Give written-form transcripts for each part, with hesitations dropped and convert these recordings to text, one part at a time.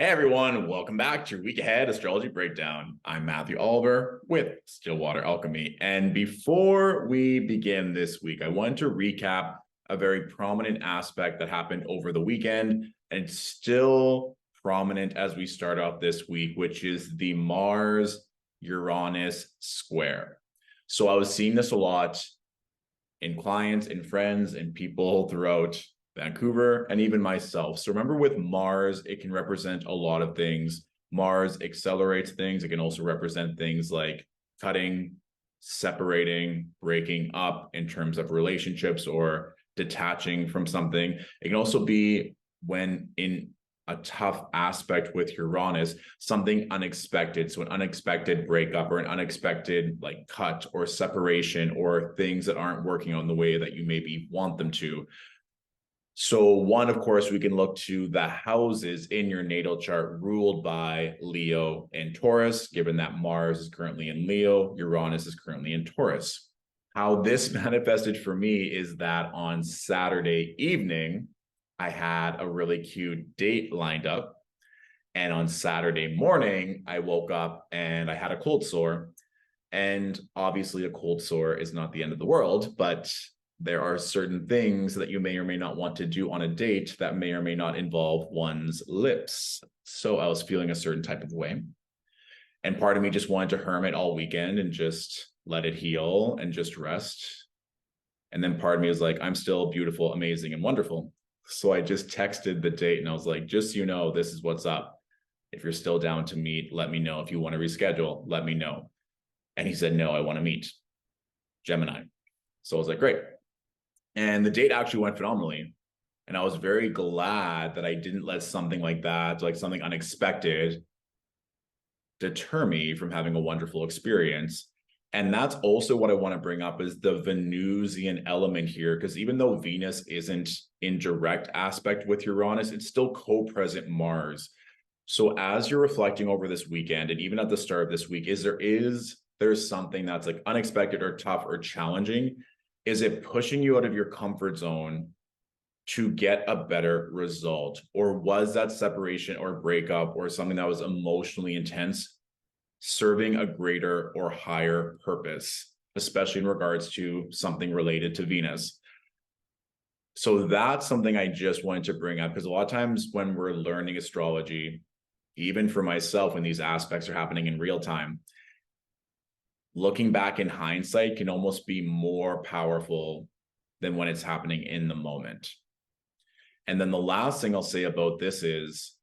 Hey everyone, welcome back to your week ahead astrology breakdown. I'm Matthew Oliver with Stillwater Alchemy. And before we begin this week, I want to recap a very prominent aspect that happened over the weekend and still prominent as we start off this week, which is the Mars-Uranus square. So I was seeing this a lot in clients and friends and people throughout Vancouver, and even myself. So remember, with Mars, it can represent a lot of things. Mars accelerates things. It can also represent things like cutting, separating, breaking up in terms of relationships or detaching from something. It can also be when in a tough aspect with Uranus, something unexpected. So an unexpected breakup or an unexpected like cut or separation or things that aren't working on the way that you maybe want them to. So one, of course, we can look to the houses in your natal chart ruled by Leo and Taurus, given that Mars is currently in Leo, Uranus is currently in Taurus. How this manifested for me is that on Saturday evening, I had a really cute date lined up. And on Saturday morning, I woke up and I had a cold sore. And obviously a cold sore is not the end of the world, but there are certain things that you may or may not want to do on a date that may or may not involve one's lips. So I was feeling a certain type of way. And part of me just wanted to hermit all weekend and just let it heal and just rest. And then part of me was like, I'm still beautiful, amazing, and wonderful. So I just texted the date and I was like, just so you know, this is what's up. If you're still down to meet, let me know. If you want to reschedule, let me know. And he said, no, I want to meet. Gemini. So I was like, great. And the date actually went phenomenally. And I was very glad that I didn't let something like that, like something unexpected, deter me from having a wonderful experience. And that's also what I want to bring up is the Venusian element here, because even though Venus isn't in direct aspect with Uranus, it's still co-present Mars. So as you're reflecting over this weekend, and even at the start of this week, there's something that's like unexpected or tough or challenging. Is it pushing you out of your comfort zone to get a better result? Or was that separation or breakup or something that was emotionally intense serving a greater or higher purpose, especially in regards to something related to Venus? So that's something I just wanted to bring up, because a lot of times when we're learning astrology, even for myself, when these aspects are happening in real time, looking back in hindsight can almost be more powerful than when it's happening in the moment. And then the last thing I'll say about this is,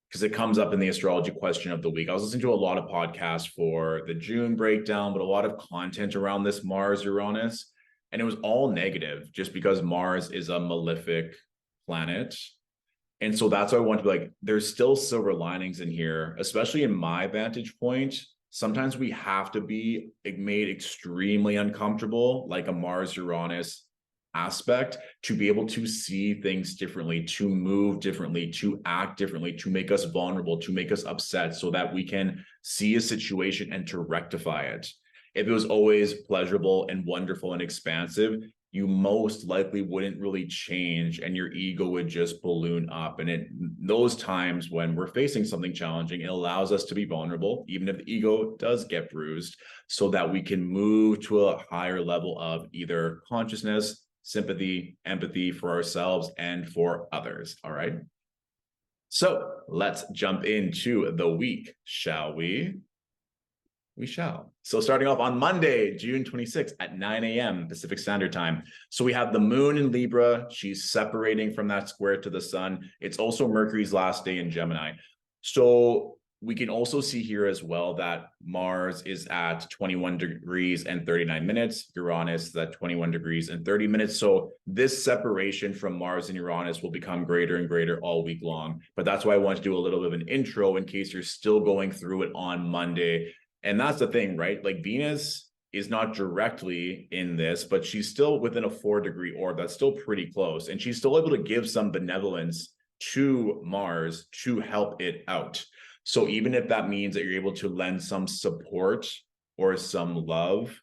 because it comes up in the astrology question of the week, I was listening to a lot of podcasts for the June breakdown, but a lot of content around this Mars-Uranus, and it was all negative just because Mars is a malefic planet. And so that's why I want to be like, there's still silver linings in here, especially in my vantage point. Sometimes we have to be made extremely uncomfortable, like a Mars-Uranus aspect, to be able to see things differently, to move differently, to act differently, to make us vulnerable, to make us upset, so that we can see a situation and to rectify it. If it was always pleasurable and wonderful and expansive, you most likely wouldn't really change and your ego would just balloon up. And those times when we're facing something challenging, it allows us to be vulnerable, even if the ego does get bruised, so that we can move to a higher level of either consciousness, sympathy, empathy for ourselves and for others. All right. So let's jump into the week, shall we? We shall. So starting off on Monday, June 26th at 9 a.m. Pacific Standard Time. So we have the moon in Libra. She's separating from that square to the sun. It's also Mercury's last day in Gemini. So we can also see here as well that Mars is at 21 degrees and 39 minutes. Uranus is at 21 degrees and 30 minutes. So this separation from Mars and Uranus will become greater and greater all week long. But that's why I want to do a little bit of an intro in case you're still going through it on Monday. And that's the thing, right? Like Venus is not directly in this, but she's still within a 4-degree orb. That's still pretty close. And she's still able to give some benevolence to Mars to help it out. So even if that means that you're able to lend some support or some love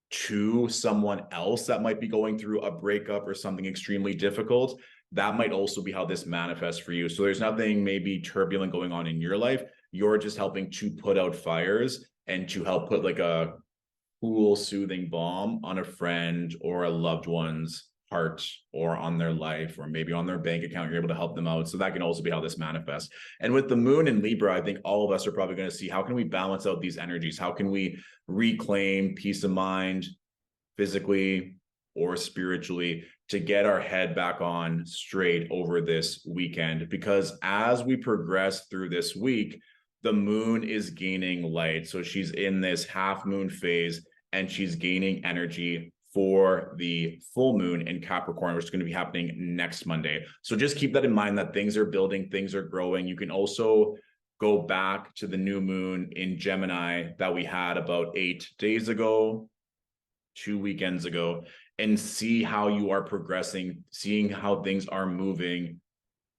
to someone else that might be going through a breakup or something extremely difficult, that might also be how this manifests for you. So there's nothing maybe turbulent going on in your life. You're just helping to put out fires and to help put like a cool, soothing balm on a friend or a loved one's heart or on their life or maybe on their bank account. You're able to help them out. So that can also be how this manifests. And with the moon in Libra, I think all of us are probably going to see, how can we balance out these energies? How can we reclaim peace of mind physically or spiritually to get our head back on straight over this weekend? Because as we progress through this week, the moon is gaining light. So she's in this half moon phase and she's gaining energy for the full moon in Capricorn, which is going to be happening next Monday. So just keep that in mind, that things are building, things are growing. You can also go back to the new moon in Gemini that we had about 8 days ago, 2 weekends ago, and see how you are progressing, seeing how things are moving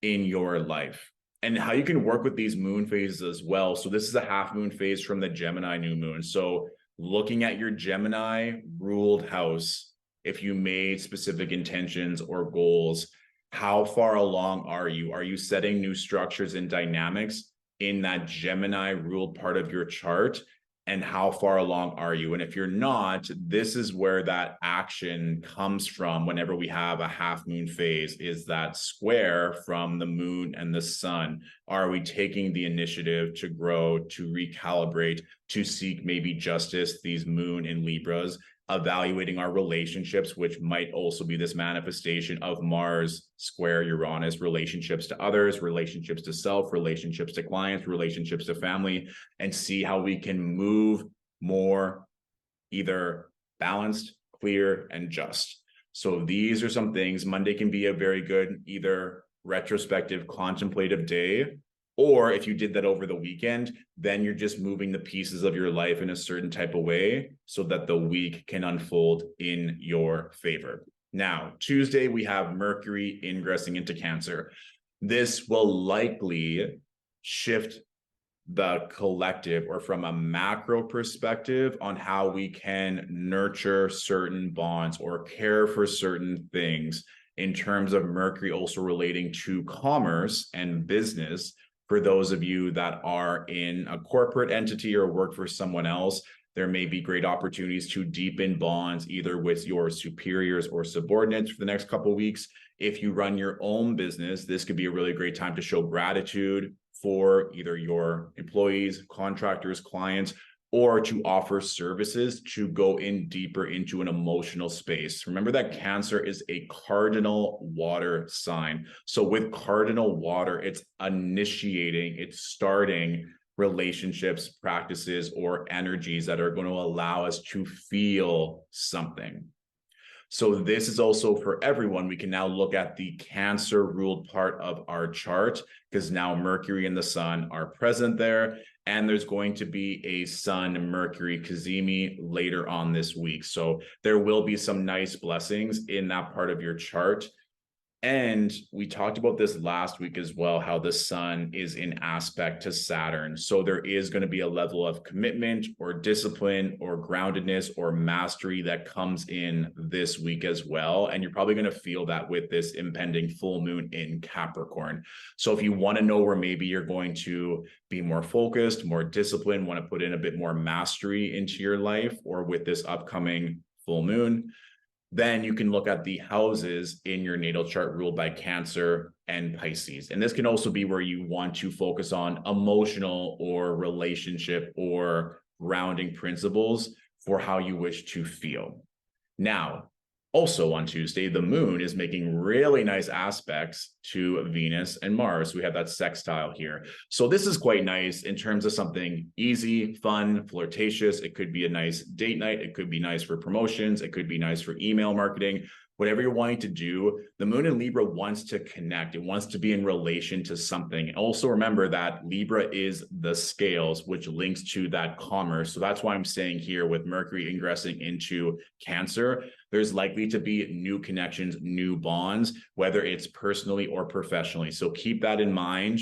in your life and how you can work with these moon phases as well. So this is a half moon phase from the Gemini new moon. So looking at your Gemini ruled house, if you made specific intentions or goals, how far along are you? Are you setting new structures and dynamics in that Gemini ruled part of your chart? And how far along are you? And if you're not, this is where that action comes from whenever we have a half moon phase, is that square from the moon and the sun. Are we taking the initiative to grow, to recalibrate, to seek maybe justice, these moon in Libras, evaluating our relationships, which might also be this manifestation of Mars square Uranus, relationships to others, relationships to self, relationships to clients, relationships to family, and see how we can move more either balanced, clear, and just. So these are some things. Monday can be a very good either retrospective, contemplative day, or if you did that over the weekend, then you're just moving the pieces of your life in a certain type of way so that the week can unfold in your favor. Now, Tuesday, we have Mercury ingressing into Cancer. This will likely shift the collective, or from a macro perspective, on how we can nurture certain bonds or care for certain things, in terms of Mercury also relating to commerce and business. For those of you that are in a corporate entity or work for someone else, there may be great opportunities to deepen bonds either with your superiors or subordinates for the next couple of weeks. If you run your own business, this could be a really great time to show gratitude for either your employees, contractors, clients, or to offer services to go in deeper into an emotional space. Remember that Cancer is a cardinal water sign. So with cardinal water, it's initiating, it's starting relationships, practices, or energies that are going to allow us to feel something. So this is also for everyone. We can now look at the Cancer ruled part of our chart, because now Mercury and the Sun are present there. And there's going to be a Sun-Mercury kazimi later on this week. So there will be some nice blessings in that part of your chart. And we talked about this last week as well, how the sun is in aspect to Saturn. So there is going to be a level of commitment or discipline or groundedness or mastery that comes in this week as well. And you're probably going to feel that with this impending full moon in Capricorn. So if you want to know where maybe you're going to be more focused, more disciplined, want to put in a bit more mastery into your life, or with this upcoming full moon, then you can look at the houses in your natal chart ruled by Cancer and Pisces. And this can also be where you want to focus on emotional or relationship or grounding principles for how you wish to feel. Now, also on Tuesday, the moon is making really nice aspects to Venus and Mars. We have that sextile here. So this is quite nice in terms of something easy, fun, flirtatious. It could be a nice date night. It could be nice for promotions. It could be nice for email marketing. Whatever you're wanting to do, the moon in Libra wants to connect. It wants to be in relation to something. And also remember that Libra is the scales, which links to that commerce. So that's why I'm saying here, with Mercury ingressing into Cancer, there's likely to be new connections, new bonds, whether it's personally or professionally. So keep that in mind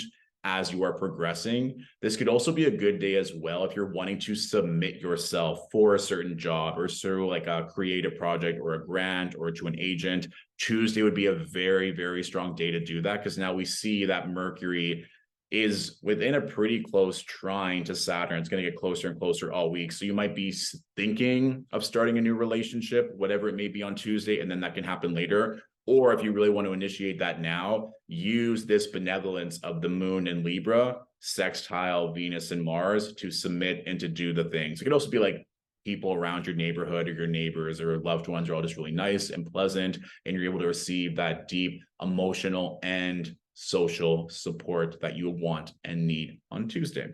as you are progressing. This could also be a good day as well if you're wanting to submit yourself for a certain job or through like a creative project or a grant or to an agent. Tuesday would be a very, very strong day to do that, because now we see that Mercury is within a pretty close trine to Saturn. It's going to get closer and closer all week. So you might be thinking of starting a new relationship, whatever it may be, on Tuesday, and then that can happen later. Or if you really want to initiate that now, use this benevolence of the moon in Libra, sextile Venus and Mars, to submit and to do the things. It could also be like people around your neighborhood or your neighbors or loved ones are all just really nice and pleasant, and you're able to receive that deep emotional and social support that you want and need on Tuesday.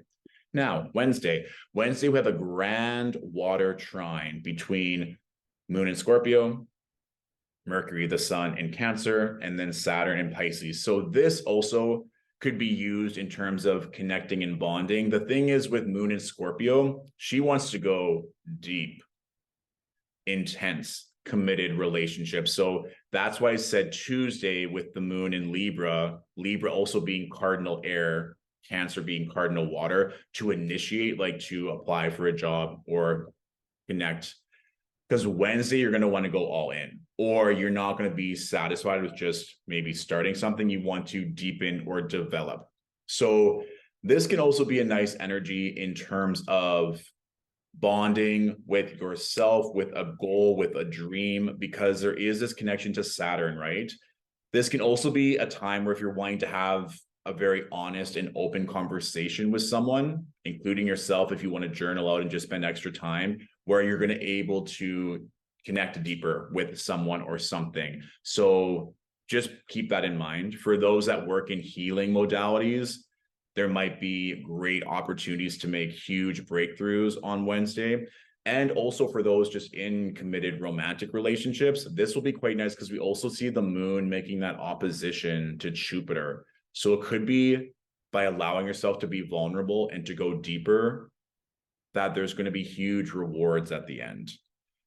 Now, Wednesday we have a grand water trine between Moon in Scorpio, Mercury, the Sun in Cancer, and then Saturn in Pisces. So this also could be used in terms of connecting and bonding. The thing is, with Moon in Scorpio, she wants to go deep, intense, committed relationships. So that's why I said Tuesday with the moon in Libra, Libra also being cardinal air, Cancer being cardinal water, to initiate, like to apply for a job or connect. Because Wednesday, you're going to want to go all in, or you're not going to be satisfied with just maybe starting something. You want to deepen or develop. So this can also be a nice energy in terms of bonding with yourself, with a goal, with a dream, because there is this connection to Saturn, right? This can also be a time where if you're wanting to have a very honest and open conversation with someone, including yourself, if you want to journal out and just spend extra time, where you're going to be able to connect deeper with someone or something. So just keep that in mind. For those that work in healing modalities, there might be great opportunities to make huge breakthroughs on Wednesday. And also for those just in committed romantic relationships, this will be quite nice because we also see the moon making that opposition to Jupiter. So it could be by allowing yourself to be vulnerable and to go deeper, that there's going to be huge rewards at the end.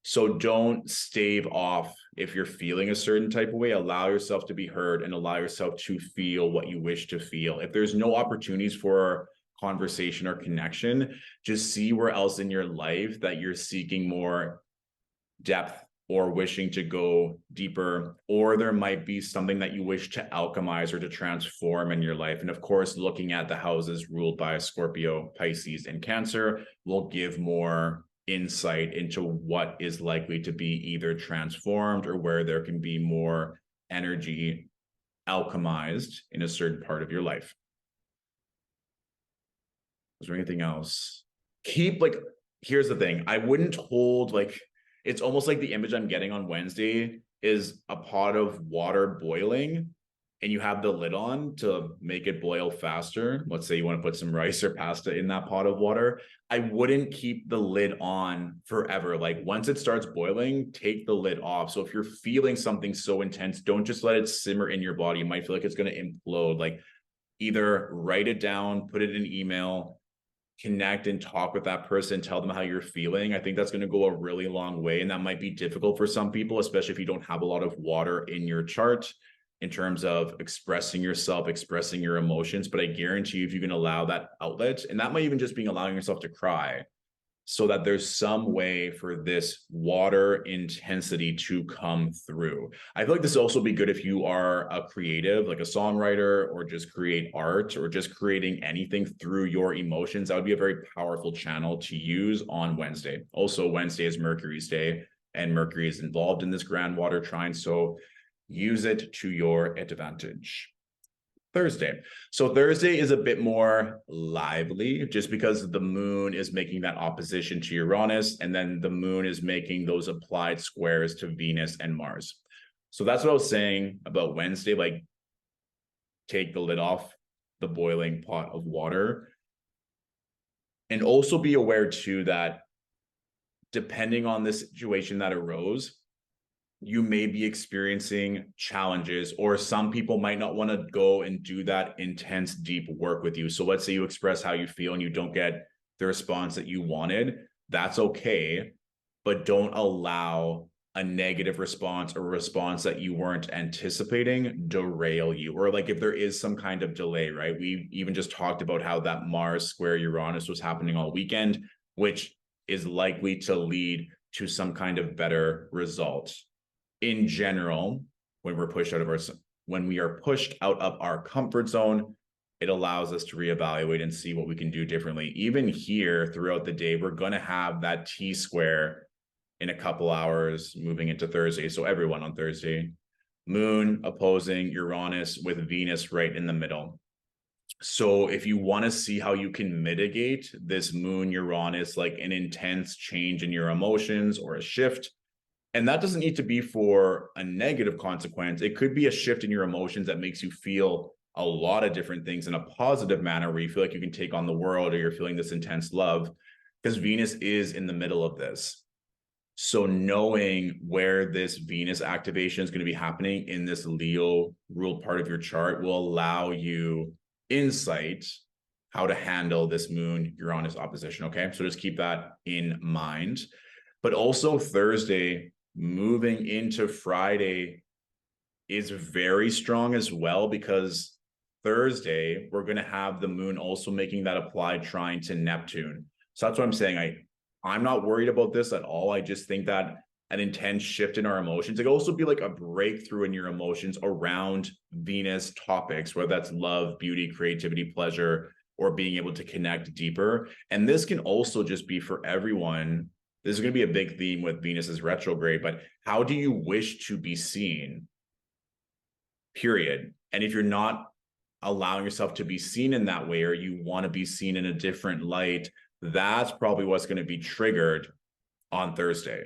So don't stave off if you're feeling a certain type of way. Allow yourself to be heard and allow yourself to feel what you wish to feel. If there's no opportunities for conversation or connection, just see where else in your life that you're seeking more depth or wishing to go deeper, or there might be something that you wish to alchemize or to transform in your life. And of course, looking at the houses ruled by Scorpio, Pisces, and Cancer will give more insight into what is likely to be either transformed or where there can be more energy alchemized in a certain part of your life. Is there anything else? Here's the thing. I wouldn't hold it's almost like the image I'm getting on Wednesday is a pot of water boiling and you have the lid on to make it boil faster. Let's say you want to put some rice or pasta in that pot of water. I wouldn't keep the lid on forever. Like once it starts boiling, take the lid off. So if you're feeling something so intense, don't just let it simmer in your body. You might feel like it's going to implode. Like either write it down, put it in an email, connect and talk with that person, tell them how you're feeling. I think that's going to go a really long way. And that might be difficult for some people, especially if you don't have a lot of water in your chart in terms of expressing yourself, expressing your emotions. But I guarantee you, if you can allow that outlet, and that might even just be allowing yourself to cry, so that there's some way for this water intensity to come through. I feel like this will also be good if you are a creative, like a songwriter, or just create art, or just creating anything through your emotions. That would be a very powerful channel to use on Wednesday. Also, Wednesday is Mercury's day, and Mercury is involved in this grand water trine. So use it to your advantage. Thursday. So Thursday is a bit more lively just because the moon is making that opposition to Uranus, and then the moon is making those applied squares to Venus and Mars. So that's what I was saying about Wednesday, like take the lid off the boiling pot of water. And also be aware too that depending on the situation that arose, you may be experiencing challenges, or some people might not want to go and do that intense, deep work with you. So let's say you express how you feel and you don't get the response that you wanted. That's okay, but don't allow a negative response or a response that you weren't anticipating derail you, or like if there is some kind of delay, right? We even just talked about how that Mars square Uranus was happening all weekend, which is likely to lead to some kind of better result. In general, when we are pushed out of our comfort zone, it allows us to reevaluate and see what we can do differently. Even here throughout the day, we're going to have that T square in a couple hours moving into Thursday. So everyone on Thursday, Moon opposing Uranus with Venus right in the middle. So if you want to see how you can mitigate this Moon Uranus, like an intense change in your emotions or a shift, and that doesn't need to be for a negative consequence. It could be a shift in your emotions that makes you feel a lot of different things in a positive manner, where you feel like you can take on the world, or you're feeling this intense love, because Venus is in the middle of this. So knowing where this Venus activation is going to be happening in this Leo ruled part of your chart will allow you insight how to handle this Moon Uranus opposition. Okay, so just keep that in mind. But also Thursday moving into Friday is very strong as well, because Thursday we're going to have the Moon also making that applied trine to Neptune. So that's what I'm saying. I'm not worried about this at all. I just think that an intense shift in our emotions, it could also be like a breakthrough in your emotions around Venus topics, whether that's love, beauty, creativity, pleasure, or being able to connect deeper. And this can also just be for everyone. This is going to be a big theme with Venus's retrograde, but how do you wish to be seen? Period. And if you're not allowing yourself to be seen in that way, or you want to be seen in a different light, that's probably what's going to be triggered on Thursday.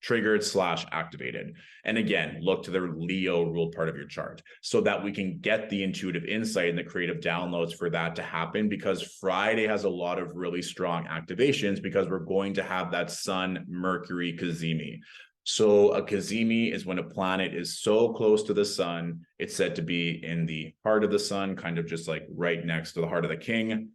Triggered / activated. And again, look to the Leo ruled part of your chart so that we can get the intuitive insight and the creative downloads for that to happen, because Friday has a lot of really strong activations, because we're going to have that Sun-Mercury kazimi. So a kazimi is when a planet is so close to the sun, it's said to be in the heart of the sun, kind of just like right next to the heart of the king.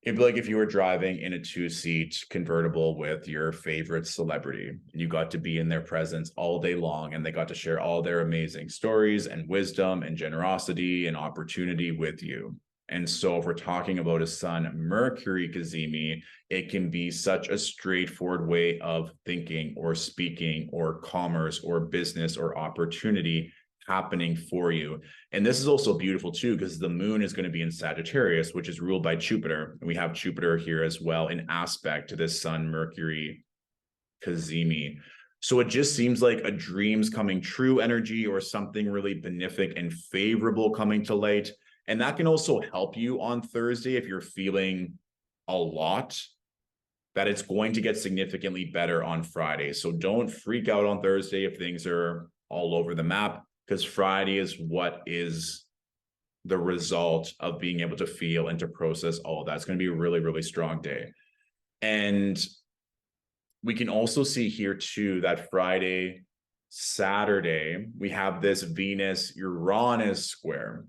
It'd be like if you were driving in a 2-seat convertible with your favorite celebrity, and you got to be in their presence all day long, and they got to share all their amazing stories and wisdom and generosity and opportunity with you. And so if we're talking about a Sun-Mercury kazimi, it can be such a straightforward way of thinking or speaking or commerce or business or opportunity happening for you. And this is also beautiful too, because the Moon is going to be in Sagittarius, which is ruled by Jupiter. And we have Jupiter here as well in aspect to this Sun-Mercury kazimi. So it just seems like a dreams coming true energy, or something really benefic and favorable coming to light. And that can also help you on Thursday if you're feeling a lot, that it's going to get significantly better on Friday. So don't freak out on Thursday if things are all over the map, because Friday is what is the result of being able to feel and to process all of that. It's going to be a really, really strong day. And we can also see here too that Friday, Saturday, we have this Venus-Uranus square.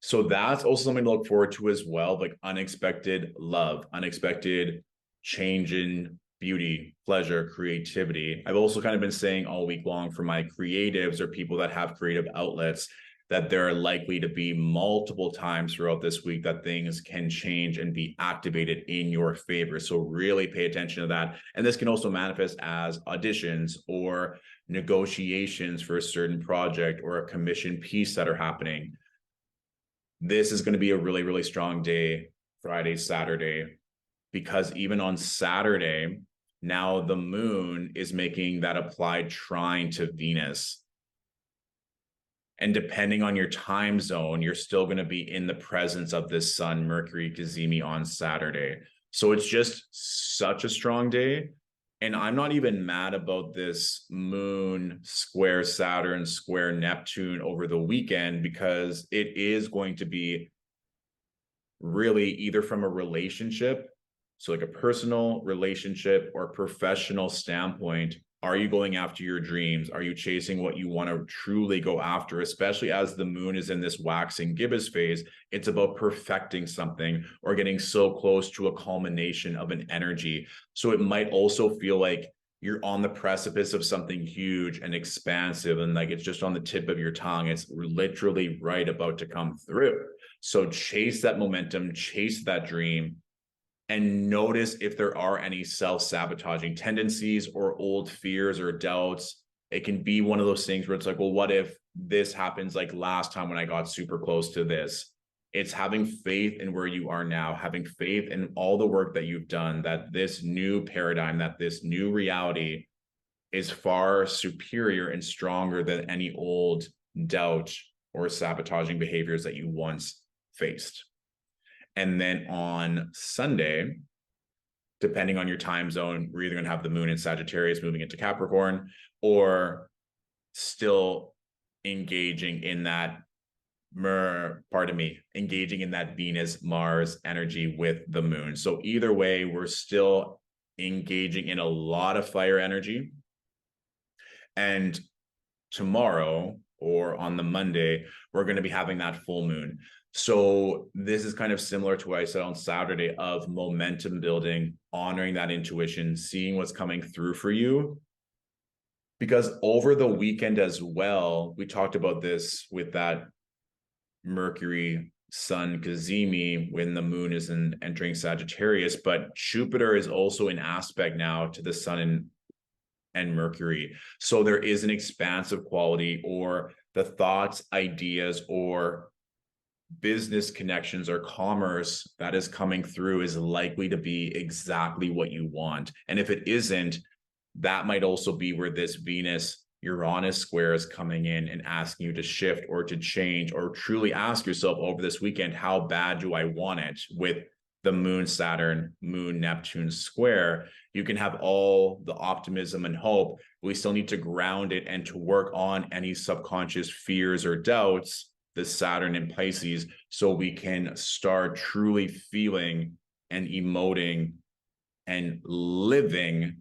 So that's also something to look forward to as well, like unexpected love, unexpected change in beauty, pleasure, creativity. I've also kind of been saying all week long for my creatives or people that have creative outlets that there are likely to be multiple times throughout this week that things can change and be activated in your favor. So really pay attention to that. And this can also manifest as auditions or negotiations for a certain project or a commission piece that are happening. This is going to be a really, really strong day, Friday, Saturday, because even on Saturday, now the Moon is making that applied trine to Venus. And depending on your time zone, you're still going to be in the presence of this Sun-Mercury kazimi on Saturday. So it's just such a strong day. And I'm not even mad about this Moon square Saturn square Neptune over the weekend, because it is going to be really either from a relationship, so like a personal relationship or professional standpoint. Are you going after your dreams? Are you chasing what you want to truly go after? Especially as the Moon is in this waxing gibbous phase, it's about perfecting something or getting so close to a culmination of an energy. So it might also feel like you're on the precipice of something huge and expansive, and like it's just on the tip of your tongue. It's literally right about to come through. So chase that momentum, chase that dream, and notice if there are any self-sabotaging tendencies or old fears or doubts. It can be one of those things where it's like, well, what if this happens like last time when I got super close to this? It's having faith in where you are now, having faith in all the work that you've done, that this new paradigm, that this new reality is far superior and stronger than any old doubt or sabotaging behaviors that you once faced. And then on Sunday, depending on your time zone, we're either going to have the moon in Sagittarius moving into Capricorn, or still engaging in that engaging in that Venus Mars energy with the moon. So either way, we're still engaging in a lot of fire energy. And tomorrow, or on the Monday, we're going to be having that full moon. So this is kind of similar to what I said on Saturday of momentum building, honoring that intuition, seeing what's coming through for you. Because over the weekend as well, we talked about this with that Mercury Sun kazimi when the moon is entering Sagittarius, but Jupiter is also in aspect now to the Sun and Mercury. So there is an expansive quality, or the thoughts, ideas, or business connections or commerce that is coming through is likely to be exactly what you want. And if it isn't, that might also be where this Venus-Uranus square is coming in and asking you to shift or to change, or truly ask yourself over this weekend, how bad do I want it? With the Moon-Saturn, Moon-Neptune square, you can have all the optimism and hope. We still need to ground it and to work on any subconscious fears or doubts, the Saturn in Pisces, so we can start truly feeling and emoting and living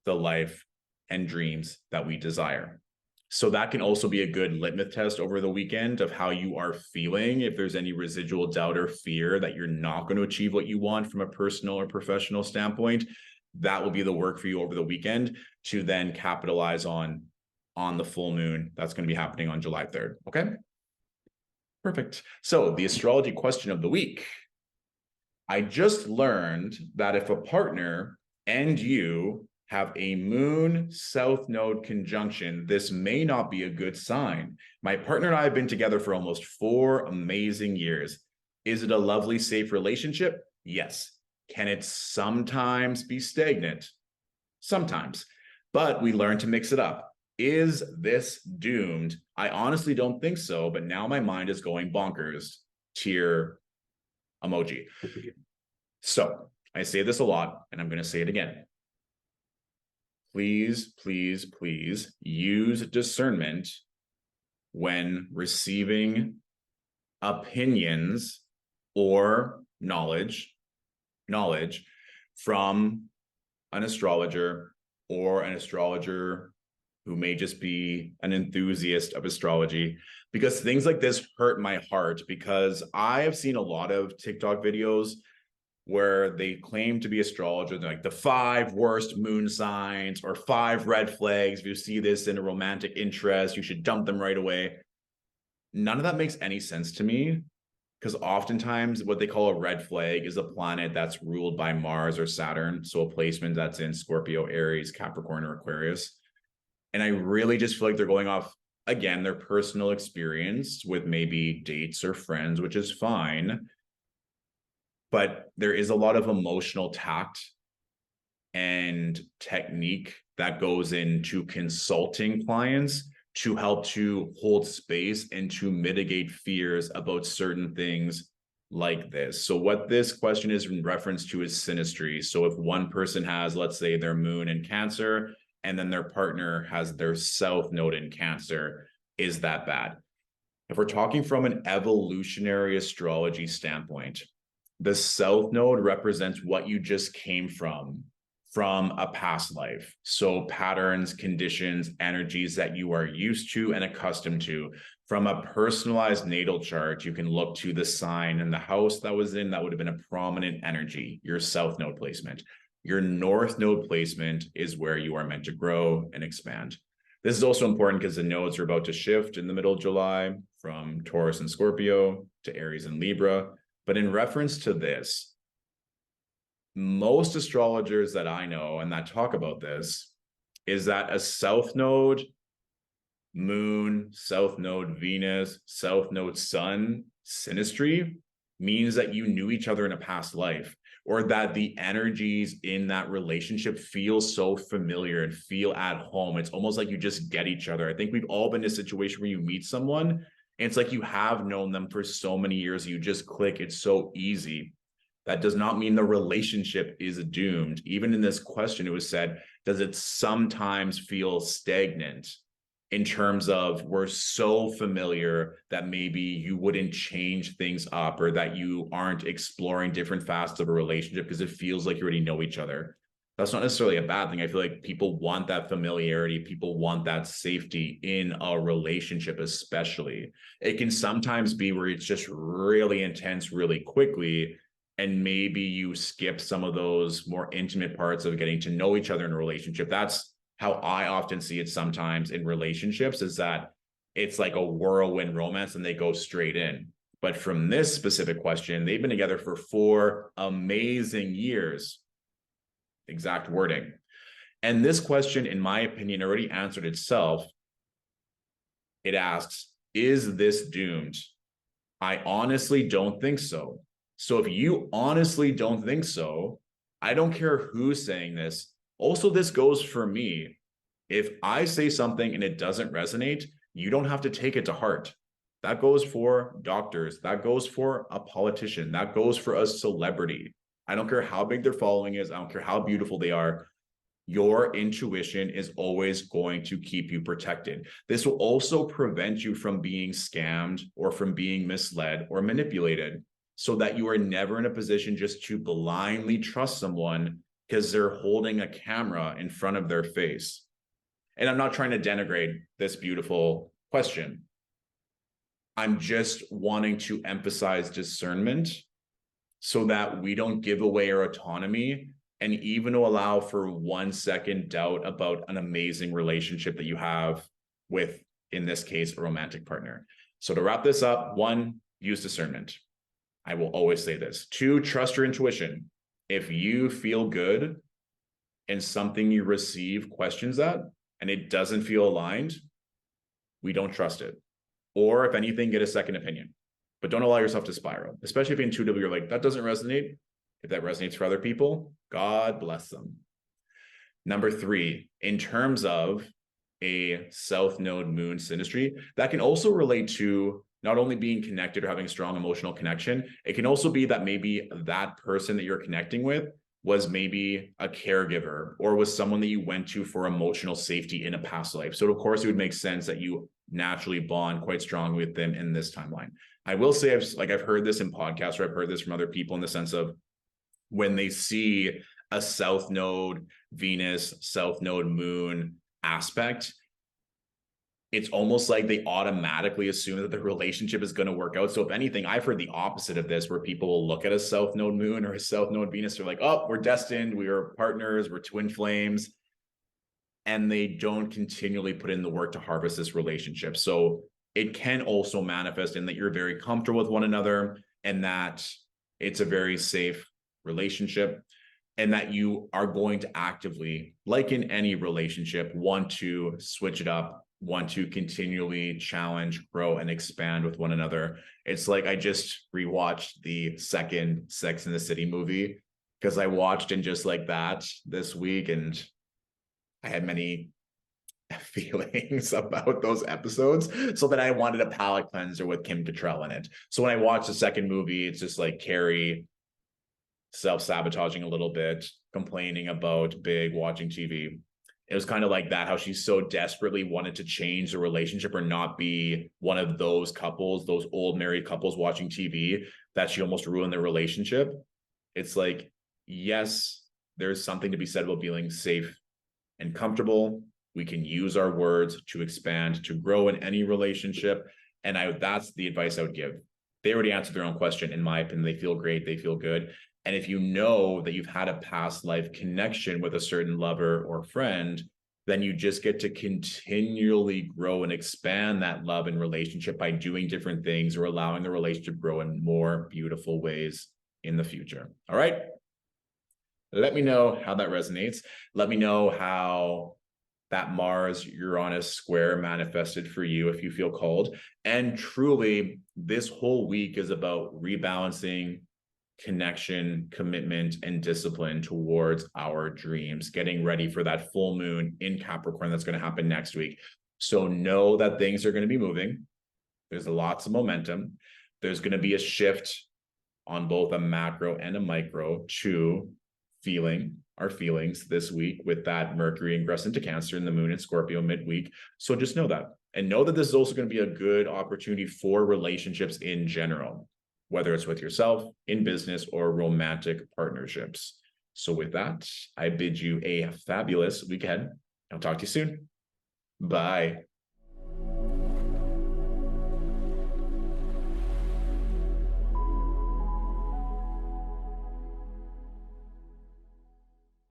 the life and dreams that we desire. So that can also be a good litmus test over the weekend of how you are feeling. If there's any residual doubt or fear that you're not going to achieve what you want from a personal or professional standpoint, that will be the work for you over the weekend to then capitalize on the full moon that's going to be happening on July 3rd. Okay, perfect. So the astrology question of the week. I just learned that if a partner and you have a moon south node conjunction, this may not be a good sign. My partner and I have been together for almost 4 amazing years. Is it a lovely, safe relationship? Yes. Can it sometimes be stagnant? Sometimes. But we learn to mix it up. Is this doomed? I honestly don't think so, but now my mind is going bonkers. Tear emoji. So I say this a lot, and I'm going to say it again. Please, please, please use discernment when receiving opinions or knowledge from an astrologer, or an astrologer who may just be an enthusiast of astrology, because things like this hurt my heart, because I have seen a lot of TikTok videos where they claim to be astrologers, like the 5 worst moon signs or 5 red flags. If you see this in a romantic interest, you should dump them right away. None of that makes any sense to me, because oftentimes what they call a red flag is a planet that's ruled by Mars or Saturn. So a placement that's in Scorpio, Aries, Capricorn, or Aquarius. And I really just feel like they're going off, again, their personal experience with maybe dates or friends, which is fine. But there is a lot of emotional tact and technique that goes into consulting clients to help to hold space and to mitigate fears about certain things like this. So what this question is in reference to is synastry. So if one person has, let's say, their moon in Cancer, and then their partner has their south node in Cancer, is that bad? If we're talking from an evolutionary astrology standpoint, the south node represents what you just came from a past life. So patterns, conditions, energies that you are used to and accustomed to. From a personalized natal chart, you can look to the sign and the house that was in, that would have been a prominent energy, your south node placement. your north node placement is where you are meant to grow and expand. This is also important because the nodes are about to shift in the middle of July from Taurus and Scorpio to Aries and Libra. But in reference to this, most astrologers that I know and that talk about this is that a south node moon, south node Venus, south node sun synastry means that you knew each other in a past life, or that the energies in that relationship feel so familiar and feel at home. It's almost like you just get each other. I think we've all been in a situation where you meet someone and it's like you have known them for so many years, you just click. It's so easy. That does not mean the relationship is doomed. Even in this question, it was said, does it sometimes feel stagnant? In terms of we're so familiar that maybe you wouldn't change things up, or that you aren't exploring different facets of a relationship because it feels like you already know each other. That's not necessarily a bad thing. I feel like people want that familiarity. People want that safety in a relationship, especially. It can sometimes be where it's just really intense really quickly, and maybe you skip some of those more intimate parts of getting to know each other in a relationship. That's how I often see it sometimes in relationships, is that it's like a whirlwind romance and they go straight in. But from this specific question, they've been together for 4 amazing years. Exact wording. And this question, in my opinion, already answered itself. It asks, is this doomed? I honestly don't think so. So if you honestly don't think so, I don't care who's saying this. Also, this goes for me. If I say something and it doesn't resonate, you don't have to take it to heart. That goes for doctors. That goes for a politician. That goes for a celebrity. I don't care how big their following is. I don't care how beautiful they are. Your intuition is always going to keep you protected. This will also prevent you from being scammed or from being misled or manipulated, so that you are never in a position just to blindly trust someone because they're holding a camera in front of their face. And I'm not trying to denigrate this beautiful question. I'm just wanting to emphasize discernment so that we don't give away our autonomy and even allow for 1 second doubt about an amazing relationship that you have with, in this case, a romantic partner. So to wrap this up, 1, use discernment. I will always say this. 2, trust your intuition. If you feel good and something you receive questions that, and it doesn't feel aligned, we don't trust it. Or if anything, get a second opinion. But don't allow yourself to spiral, especially if intuitively you're like, that doesn't resonate. If that resonates for other people, God bless them. Number 3, in terms of a south node moon synastry, that can also relate to not only being connected or having a strong emotional connection, it can also be that maybe that person that you're connecting with was maybe a caregiver or was someone that you went to for emotional safety in a past life. So of course it would make sense that you naturally bond quite strongly with them in this timeline. I will say I've heard this in podcasts, or I've heard this from other people in the sense of when they see a south node Venus, south node moon aspect, it's almost like they automatically assume that the relationship is going to work out. So if anything, I've heard the opposite of this, where people will look at a south node moon or a south node Venus, they're like, oh, we're destined, we are partners, we're twin flames. And they don't continually put in the work to harvest this relationship. So it can also manifest in that you're very comfortable with one another and that it's a very safe relationship, and that you are going to actively, like in any relationship, want to switch it up, want to continually challenge, grow, and expand with one another. It's like I just rewatched the second Sex and the City movie because I watched in just like that this week, and I had many feelings about those episodes, so that I wanted a palate cleanser with Kim Cattrall in it. So when I watched the second movie, it's just like Carrie self-sabotaging a little bit, complaining about Big, watching TV. It was kind of like that, how she so desperately wanted to change the relationship or not be one of those couples, those old married couples watching TV, that she almost ruined their relationship. It's like, yes, there's something to be said about feeling safe and comfortable. We can use our words to expand, to grow in any relationship. And that's the advice I would give. They already answered their own question. In my opinion, they feel great. They feel good. And if you know that you've had a past life connection with a certain lover or friend, then you just get to continually grow and expand that love and relationship by doing different things or allowing the relationship to grow in more beautiful ways in the future. All right. Let me know how that resonates. Let me know how that Mars-Uranus square manifested for you if you feel called. And truly, this whole week is about rebalancing connection, commitment, and discipline towards our dreams, getting ready for that full moon in Capricorn that's going to happen next week. So know that things are going to be moving. There's lots of momentum. There's going to be a shift on both a macro and a micro to feeling our feelings this week with that Mercury ingress into Cancer and the moon in Scorpio midweek. So just know that. And know that this is also going to be a good opportunity for relationships in general, whether it's with yourself, in business, or romantic partnerships. So with that, I bid you a fabulous weekend. I'll talk to you soon. Bye.